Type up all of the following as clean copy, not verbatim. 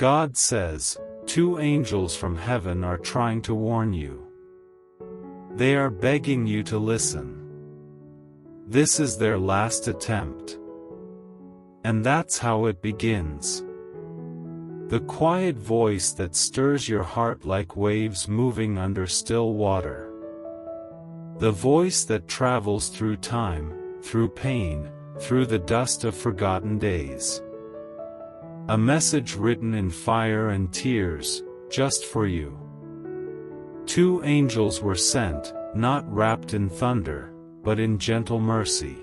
God says, 2 angels from heaven are trying to warn you. They are begging you to listen. This is their last attempt. And that's how it begins. The quiet voice that stirs your heart like waves moving under still water. The voice that travels through time, through pain, through the dust of forgotten days. A message written in fire and tears, just for you. 2 angels were sent, not wrapped in thunder, but in gentle mercy.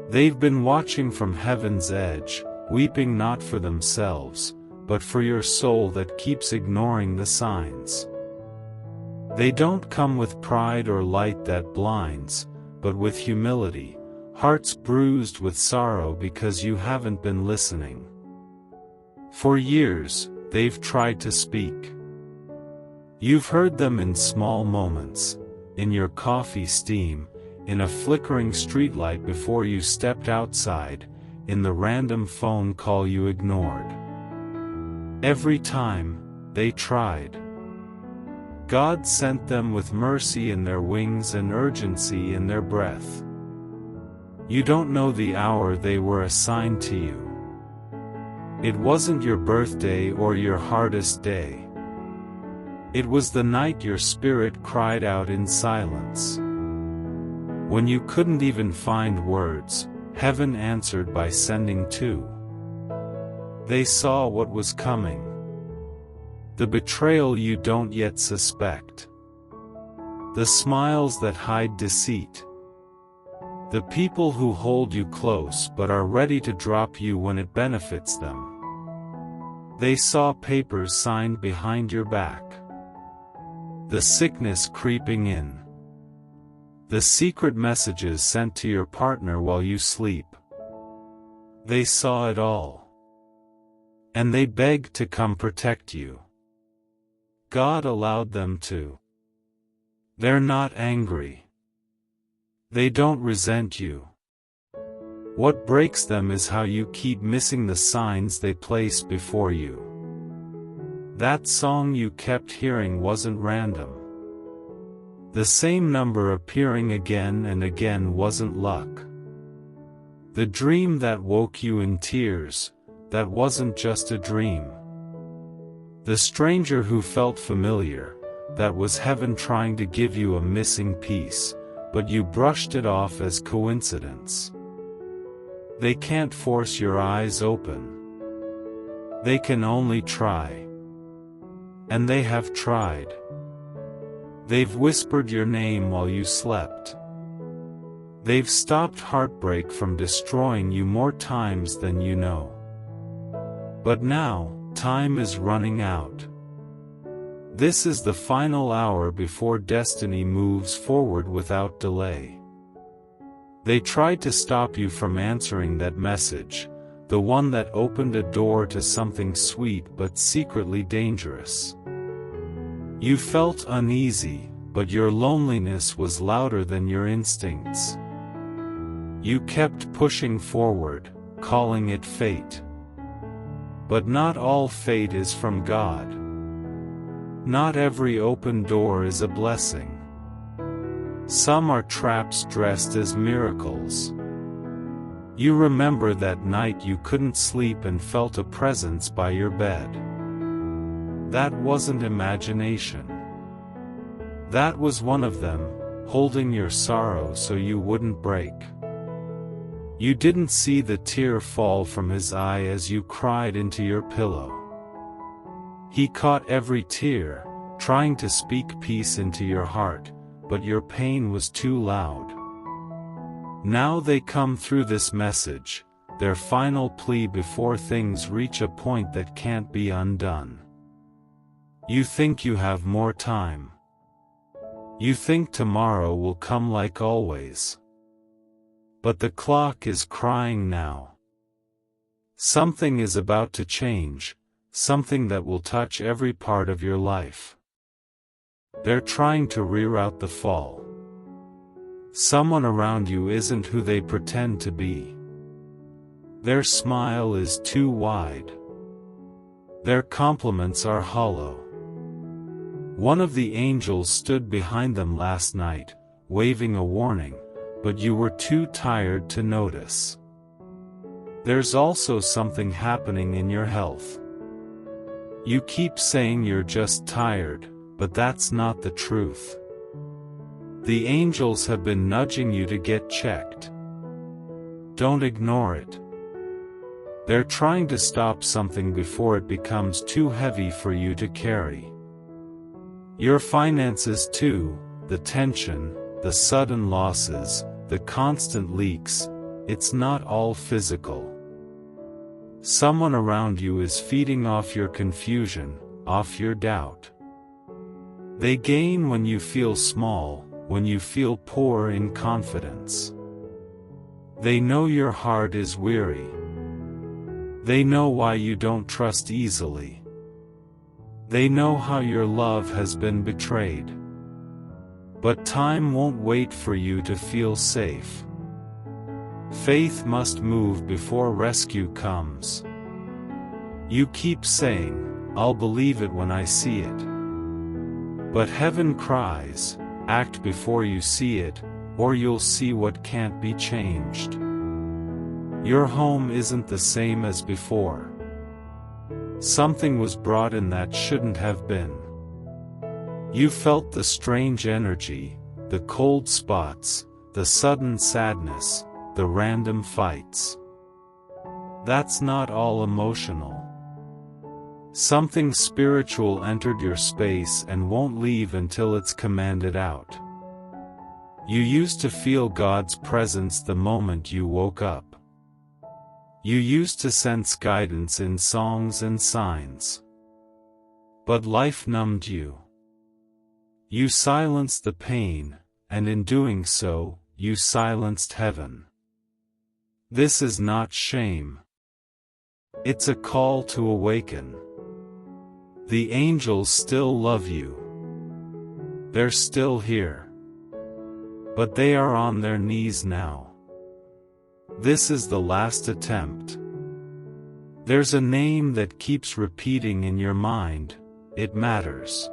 They've been watching from heaven's edge, weeping not for themselves, but for your soul that keeps ignoring the signs. They don't come with pride or light that blinds, but with humility, hearts bruised with sorrow because you haven't been listening. For years, they've tried to speak. You've heard them in small moments, in your coffee steam, in a flickering streetlight before you stepped outside, in the random phone call you ignored. Every time, they tried. God sent them with mercy in their wings and urgency in their breath. You don't know the hour they were assigned to you. It wasn't your birthday or your hardest day. It was the night your spirit cried out in silence. When you couldn't even find words, heaven answered by sending 2. They saw what was coming. The betrayal you don't yet suspect. The smiles that hide deceit. The people who hold you close but are ready to drop you when it benefits them. They saw papers signed behind your back. The sickness creeping in. The secret messages sent to your partner while you sleep. They saw it all. And they begged to come protect you. God allowed them to. They're not angry. They don't resent you. What breaks them is how you keep missing the signs they place before you. That song you kept hearing wasn't random. The same number appearing again and again wasn't luck. The dream that woke you in tears, that wasn't just a dream. The stranger who felt familiar, that was heaven trying to give you a missing piece, but you brushed it off as coincidence. They can't force your eyes open. They can only try. And they have tried. They've whispered your name while you slept. They've stopped heartbreak from destroying you more times than you know. But now, time is running out. This is the final hour before destiny moves forward without delay. They tried to stop you from answering that message, the one that opened a door to something sweet but secretly dangerous. You felt uneasy, but your loneliness was louder than your instincts. You kept pushing forward, calling it fate. But not all fate is from God. Not every open door is a blessing. Some are traps dressed as miracles. You remember that night you couldn't sleep and felt a presence by your bed. That wasn't imagination. That was one of them, holding your sorrow so you wouldn't break. You didn't see the tear fall from his eye as you cried into your pillow. He caught every tear, trying to speak peace into your heart, but your pain was too loud. Now they come through this message, their final plea before things reach a point that can't be undone. You think you have more time. You think tomorrow will come like always. But the clock is crying now. Something is about to change, something that will touch every part of your life. They're trying to reroute the fall. Someone around you isn't who they pretend to be. Their smile is too wide. Their compliments are hollow. One of the angels stood behind them last night, waving a warning, but you were too tired to notice. There's also something happening in your health. You keep saying you're just tired, but that's not the truth. The angels have been nudging you to get checked. Don't ignore it. They're trying to stop something before it becomes too heavy for you to carry. Your finances too, the tension, the sudden losses, the constant leaks, it's not all physical. Someone around you is feeding off your confusion, off your doubt. They gain when you feel small, when you feel poor in confidence. They know your heart is weary. They know why you don't trust easily. They know how your love has been betrayed. But time won't wait for you to feel safe. Faith must move before rescue comes. You keep saying, "I'll believe it when I see it." But heaven cries, act before you see it, or you'll see what can't be changed. Your home isn't the same as before. Something was brought in that shouldn't have been. You felt the strange energy, the cold spots, the sudden sadness, the random fights. That's not all emotional. Something spiritual entered your space and won't leave until it's commanded out. You used to feel God's presence the moment you woke up. You used to sense guidance in songs and signs. But life numbed you. You silenced the pain, and in doing so, you silenced heaven. This is not shame. It's a call to awaken. The angels still love you. They're still here. But they are on their knees now. This is the last attempt. There's a name that keeps repeating in your mind, it matters.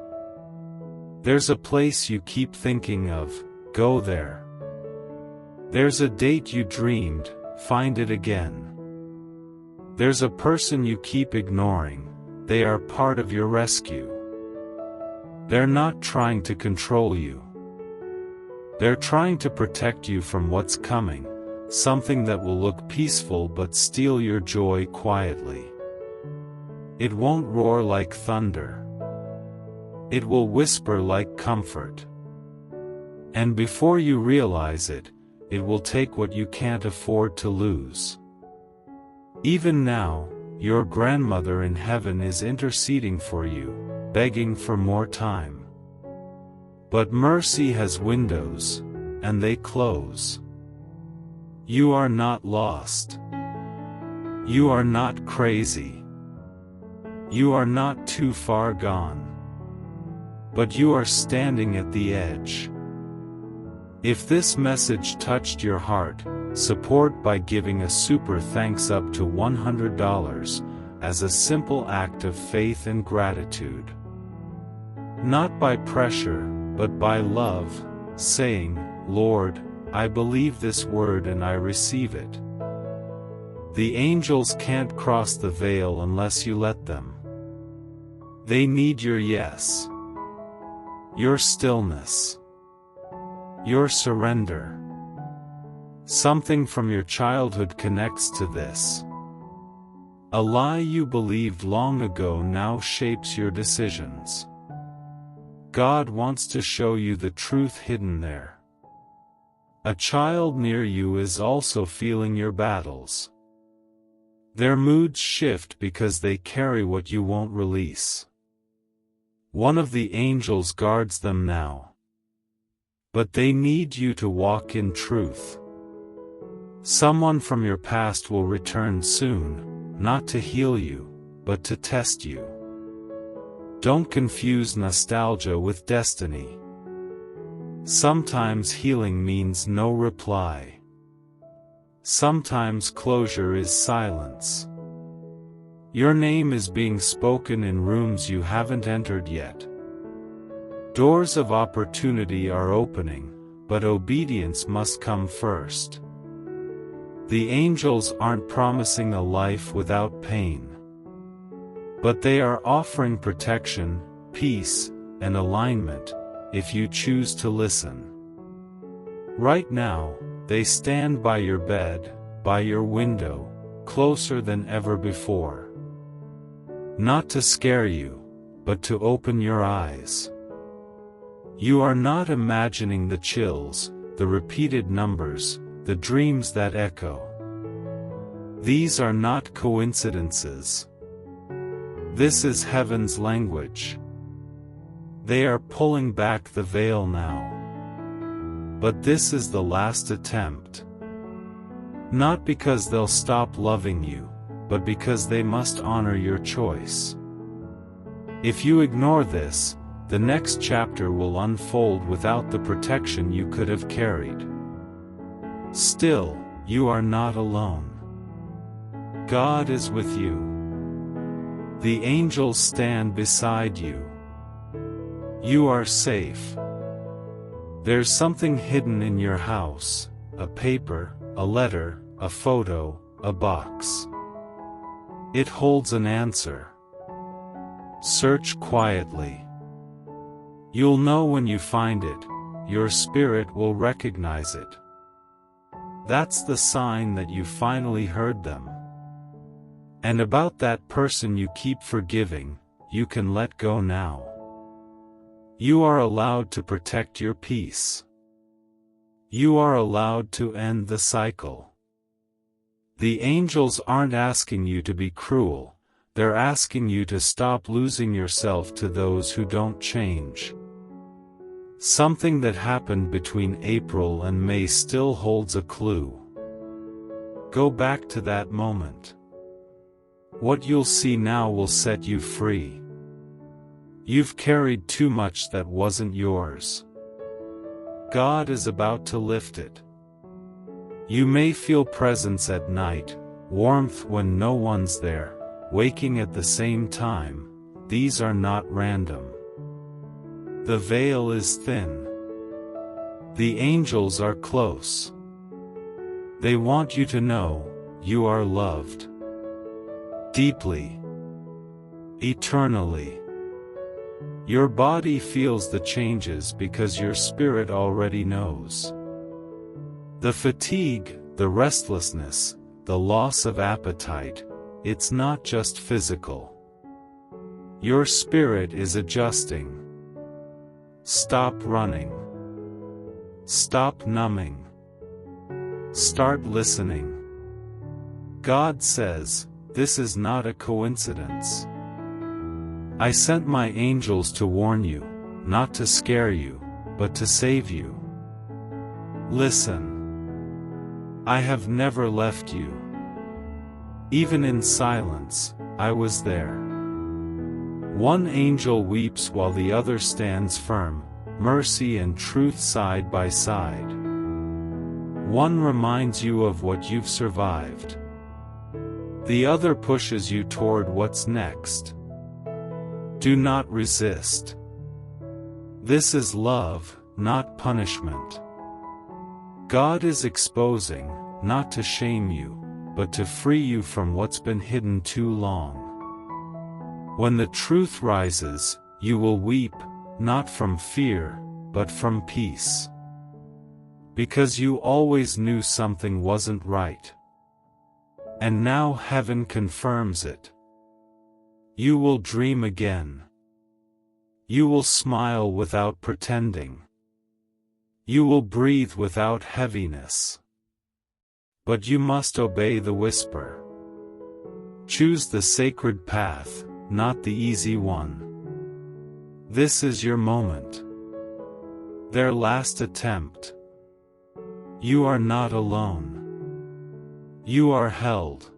There's a place you keep thinking of, go there. There's a date you dreamed, find it again. There's a person you keep ignoring, they are part of your rescue. They're not trying to control you. They're trying to protect you from what's coming, something that will look peaceful but steal your joy quietly. It won't roar like thunder. It will whisper like comfort. And before you realize it, it will take what you can't afford to lose. Even now, your grandmother in heaven is interceding for you, begging for more time. But mercy has windows, and they close. You are not lost. You are not crazy. You are not too far gone. But you are standing at the edge. If this message touched your heart, support by giving a super thanks up to $100, as a simple act of faith and gratitude. Not by pressure, but by love, saying, "Lord, I believe this word and I receive it." The angels can't cross the veil unless you let them. They need your yes. Your stillness. Your surrender. Something from your childhood connects to this. A lie you believed long ago now shapes your decisions. God wants to show you the truth hidden there. A child near you is also feeling your battles. Their moods shift because they carry what you won't release. One of the angels guards them now. But they need you to walk in truth. Someone from your past will return soon, not to heal you, but to test you. Don't confuse nostalgia with destiny. Sometimes healing means no reply. Sometimes closure is silence. Your name is being spoken in rooms you haven't entered yet. Doors of opportunity are opening, but obedience must come first. The angels aren't promising a life without pain, but they are offering protection, peace, and alignment, if you choose to listen. Right now, they stand by your bed, by your window, closer than ever before. Not to scare you, but to open your eyes. You are not imagining the chills, the repeated numbers, the dreams that echo. These are not coincidences. This is heaven's language. They are pulling back the veil now. But this is the last attempt. Not because they'll stop loving you, but because they must honor your choice. If you ignore this, the next chapter will unfold without the protection you could have carried. Still, you are not alone. God is with you. The angels stand beside you. You are safe. There's something hidden in your house, a paper, a letter, a photo, a box. It holds an answer. Search quietly. You'll know when you find it, your spirit will recognize it. That's the sign that you finally heard them. And about that person you keep forgiving, you can let go now. You are allowed to protect your peace. You are allowed to end the cycle. The angels aren't asking you to be cruel, they're asking you to stop losing yourself to those who don't change. Something that happened between April and May still holds a clue. Go back to that moment. What you'll see now will set you free. You've carried too much that wasn't yours. God is about to lift it. You may feel presence at night, warmth when no one's there, waking at the same time. These are not random. The veil is thin. The angels are close. They want you to know, you are loved. Deeply. Eternally. Your body feels the changes because your spirit already knows. The fatigue, the restlessness, the loss of appetite, it's not just physical. Your spirit is adjusting. Stop running. Stop numbing. Start listening. God says, this is not a coincidence. I sent my angels to warn you, not to scare you, but to save you. Listen. I have never left you. Even in silence, I was there. One angel weeps while the other stands firm, mercy and truth side by side. One reminds you of what you've survived. The other pushes you toward what's next. Do not resist. This is love, not punishment. God is exposing, not to shame you, but to free you from what's been hidden too long. When the truth rises, you will weep, not from fear, but from peace. Because you always knew something wasn't right. And now heaven confirms it. You will dream again. You will smile without pretending. You will breathe without heaviness. But you must obey the whisper. Choose the sacred path, not the easy one. This is your moment. Their last attempt. You are not alone. You are held.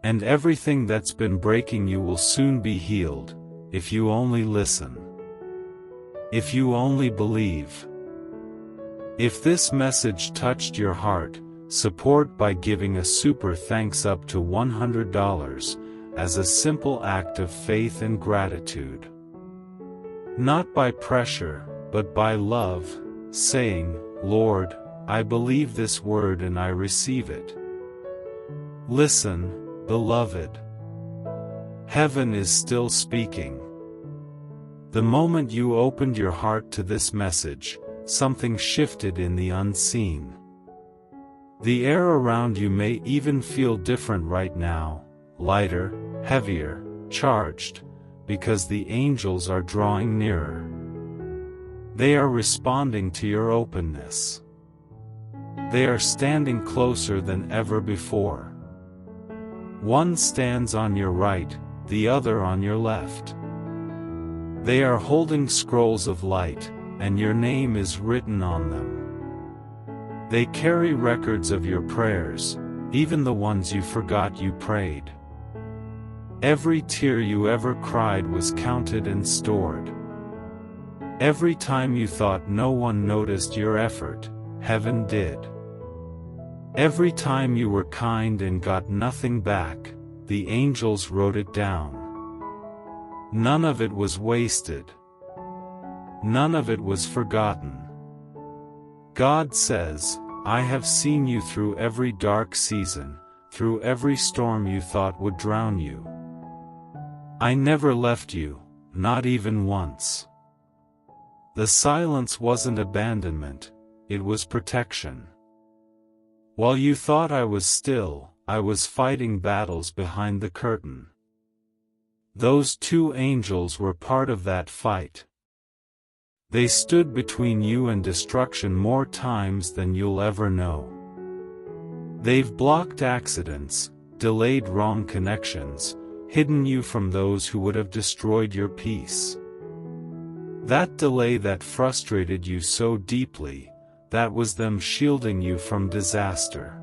And everything that's been breaking you will soon be healed, if you only listen. If you only believe. If this message touched your heart, support by giving a super thanks up to $100, as a simple act of faith and gratitude. Not by pressure, but by love, saying, "Lord, I believe this word and I receive it." Listen, beloved. Heaven is still speaking. The moment you opened your heart to this message, something shifted in the unseen. The air around you may even feel different right now, lighter, heavier, charged, because the angels are drawing nearer. They are responding to your openness. They are standing closer than ever before. One stands on your right, the other on your left. They are holding scrolls of light, and your name is written on them. They carry records of your prayers, even the ones you forgot you prayed. Every tear you ever cried was counted and stored. Every time you thought no one noticed your effort, heaven did. Every time you were kind and got nothing back, the angels wrote it down. None of it was wasted. None of it was forgotten. God says, "I have seen you through every dark season, through every storm you thought would drown you. I never left you, not even once." The silence wasn't abandonment, it was protection. While you thought I was still, I was fighting battles behind the curtain. Those two angels were part of that fight. They stood between you and destruction more times than you'll ever know. They've blocked accidents, delayed wrong connections, hidden you from those who would have destroyed your peace. That delay that frustrated you so deeply, that was them shielding you from disaster.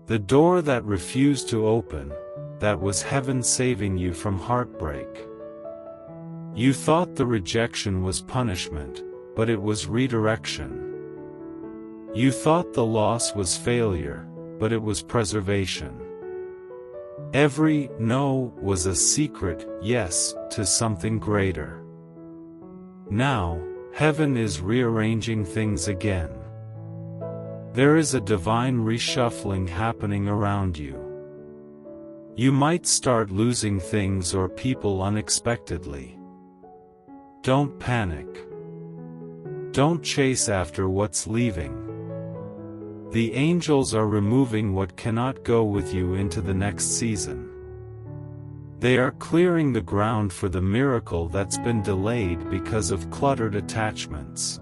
The door that refused to open, that was heaven saving you from heartbreak. You thought the rejection was punishment, but it was redirection. You thought the loss was failure, but it was preservation. Every no was a secret yes to something greater. Now, heaven is rearranging things again. There is a divine reshuffling happening around you. You might start losing things or people unexpectedly. Don't panic. Don't chase after what's leaving. The angels are removing what cannot go with you into the next season. They are clearing the ground for the miracle that's been delayed because of cluttered attachments.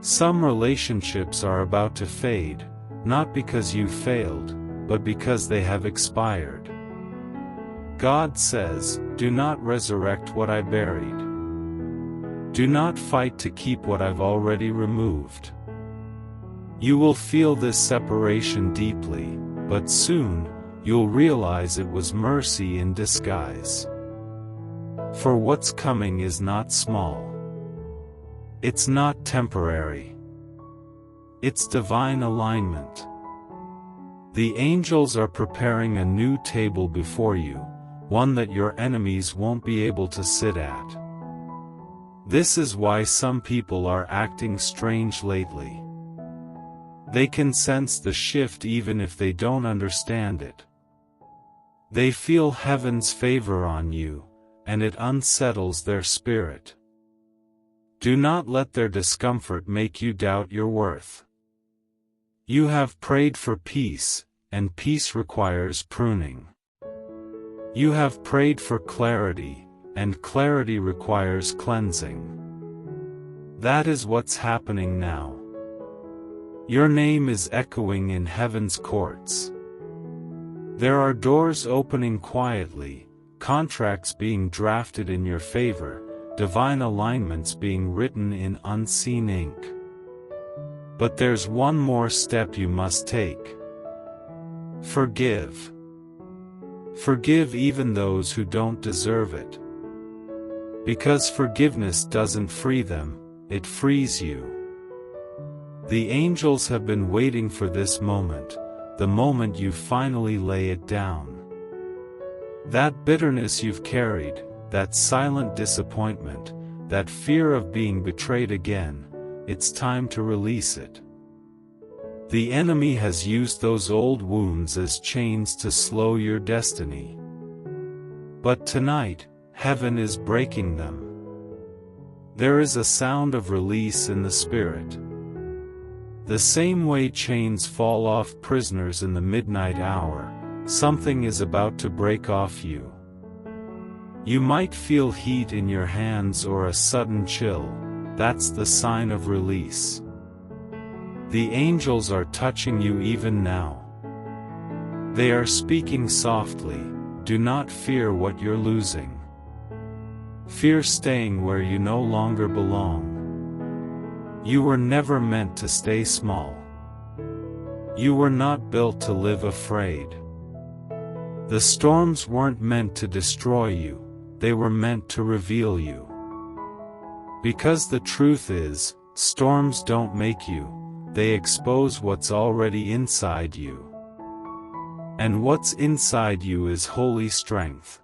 Some relationships are about to fade, not because you failed, but because they have expired. God says, "Do not resurrect what I buried. Do not fight to keep what I've already removed." You will feel this separation deeply, but soon, you'll realize it was mercy in disguise. For what's coming is not small. It's not temporary. It's divine alignment. The angels are preparing a new table before you, one that your enemies won't be able to sit at. This is why some people are acting strange lately. They can sense the shift even if they don't understand it. They feel heaven's favor on you, and it unsettles their spirit. Do not let their discomfort make you doubt your worth. You have prayed for peace, and peace requires pruning. You have prayed for clarity, and clarity requires cleansing. That is what's happening now. Your name is echoing in heaven's courts. There are doors opening quietly, contracts being drafted in your favor, divine alignments being written in unseen ink. But there's one more step you must take. Forgive. Forgive even those who don't deserve it. Because forgiveness doesn't free them, it frees you. The angels have been waiting for this moment, the moment you finally lay it down. That bitterness you've carried, that silent disappointment, that fear of being betrayed again, it's time to release it. The enemy has used those old wounds as chains to slow your destiny. But tonight, heaven is breaking them. There is a sound of release in the spirit. The same way chains fall off prisoners in the midnight hour, something is about to break off you. You might feel heat in your hands or a sudden chill. That's the sign of release. The angels are touching you even now. They are speaking softly. Do not fear what you're losing. Fear staying where you no longer belong. You were never meant to stay small. You were not built to live afraid. The storms weren't meant to destroy you, they were meant to reveal you. Because the truth is, storms don't make you, they expose what's already inside you. And what's inside you is holy strength.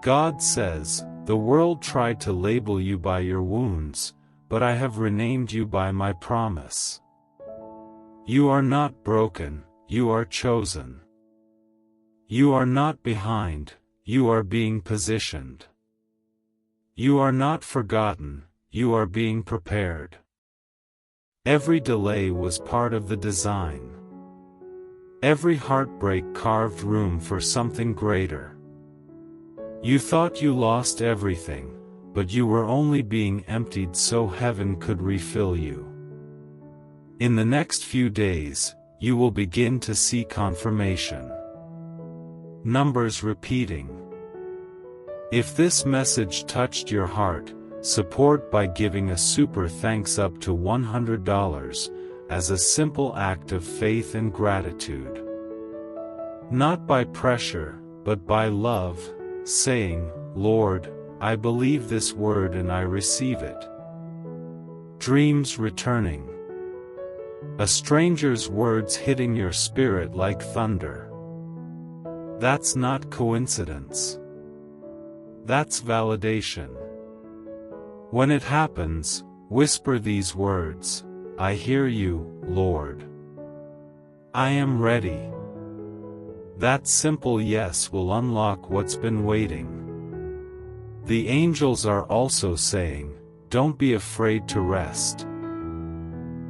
God says, the world tried to label you by your wounds, but I have renamed you by my promise. You are not broken, you are chosen. You are not behind, you are being positioned. You are not forgotten, you are being prepared. Every delay was part of the design. Every heartbreak carved room for something greater. You thought you lost everything, but you were only being emptied so heaven could refill you. In the next few days, you will begin to see confirmation. Numbers repeating. If this message touched your heart, support by giving a super thanks up to $100 as a simple act of faith and gratitude. Not by pressure, but by love, saying, Lord, I believe this word and I receive it. Dreams returning. A stranger's words hitting your spirit like thunder. That's not coincidence. That's validation. When it happens, whisper these words, I hear you, Lord. I am ready. That simple yes will unlock what's been waiting. The angels are also saying, don't be afraid to rest.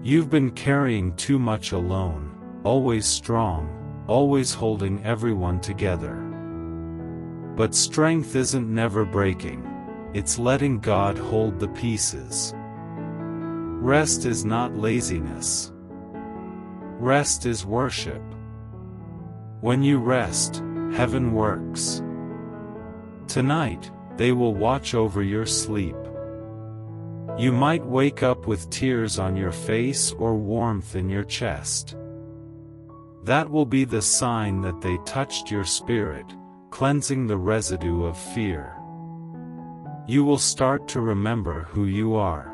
You've been carrying too much alone, always strong, always holding everyone together. But strength isn't never breaking, it's letting God hold the pieces. Rest is not laziness. Rest is worship. When you rest, heaven works. Tonight, they will watch over your sleep. You might wake up with tears on your face or warmth in your chest. That will be the sign that they touched your spirit, cleansing the residue of fear. You will start to remember who you are.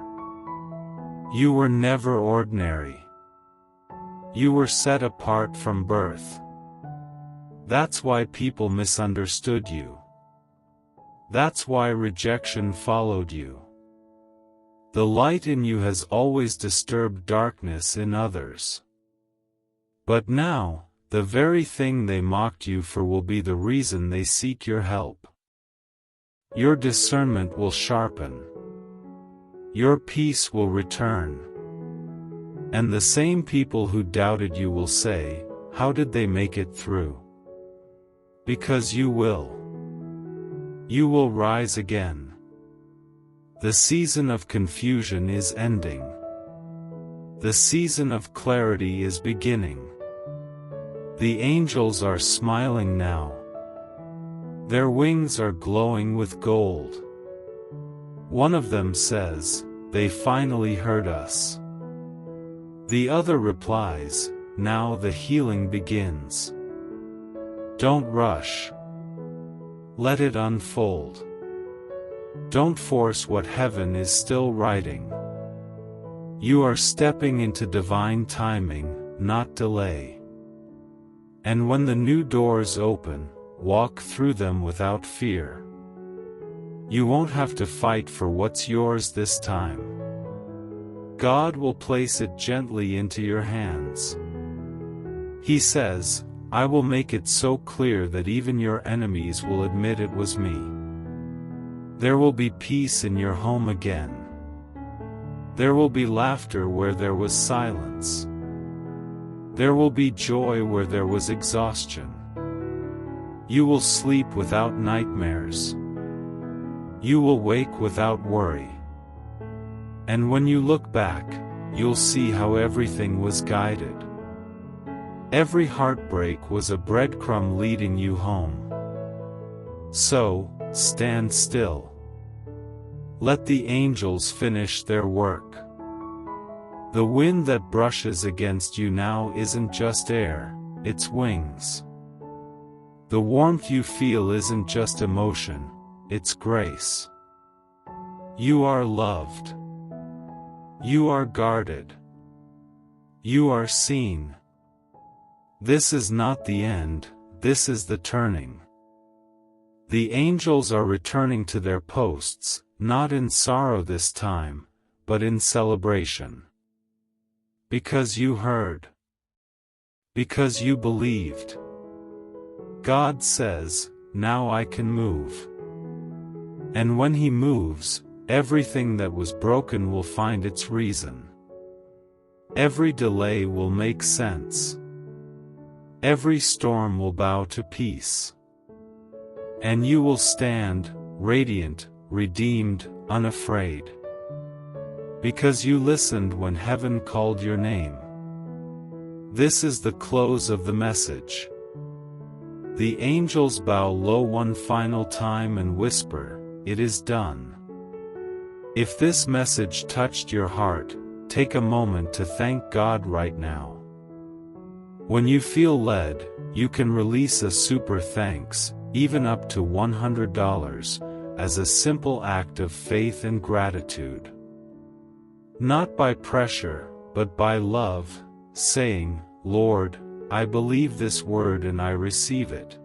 You were never ordinary. You were set apart from birth. That's why people misunderstood you. That's why rejection followed you. The light in you has always disturbed darkness in others. But now, the very thing they mocked you for will be the reason they seek your help. Your discernment will sharpen. Your peace will return. And the same people who doubted you will say, how did they make it through? Because you will. You will rise again. The season of confusion is ending. The season of clarity is beginning. The angels are smiling now. Their wings are glowing with gold. One of them says, they finally heard us. The other replies, now the healing begins. Don't rush. Let it unfold. Don't force what heaven is still writing. You are stepping into divine timing, not delay. And when the new doors open, walk through them without fear. You won't have to fight for what's yours this time. God will place it gently into your hands. He says, I will make it so clear that even your enemies will admit it was me. There will be peace in your home again. There will be laughter where there was silence. There will be joy where there was exhaustion. You will sleep without nightmares. You will wake without worry. And when you look back, you'll see how everything was guided. Every heartbreak was a breadcrumb leading you home. So, stand still. Let the angels finish their work. The wind that brushes against you now isn't just air, it's wings. The warmth you feel isn't just emotion, it's grace. You are loved. You are guarded. You are seen. This is not the end, this is the turning. The angels are returning to their posts, not in sorrow this time, but in celebration. Because you heard. Because you believed. God says, now I can move. And when He moves, everything that was broken will find its reason. Every delay will make sense. Every storm will bow to peace. And you will stand, radiant, redeemed, unafraid. Because you listened when heaven called your name. This is the close of the message. The angels bow low one final time and whisper, it is done. If this message touched your heart, take a moment to thank God right now. When you feel led, you can release a super thanks, even up to $100, as a simple act of faith and gratitude. Not by pressure, but by love, saying, Lord, I believe this word and I receive it.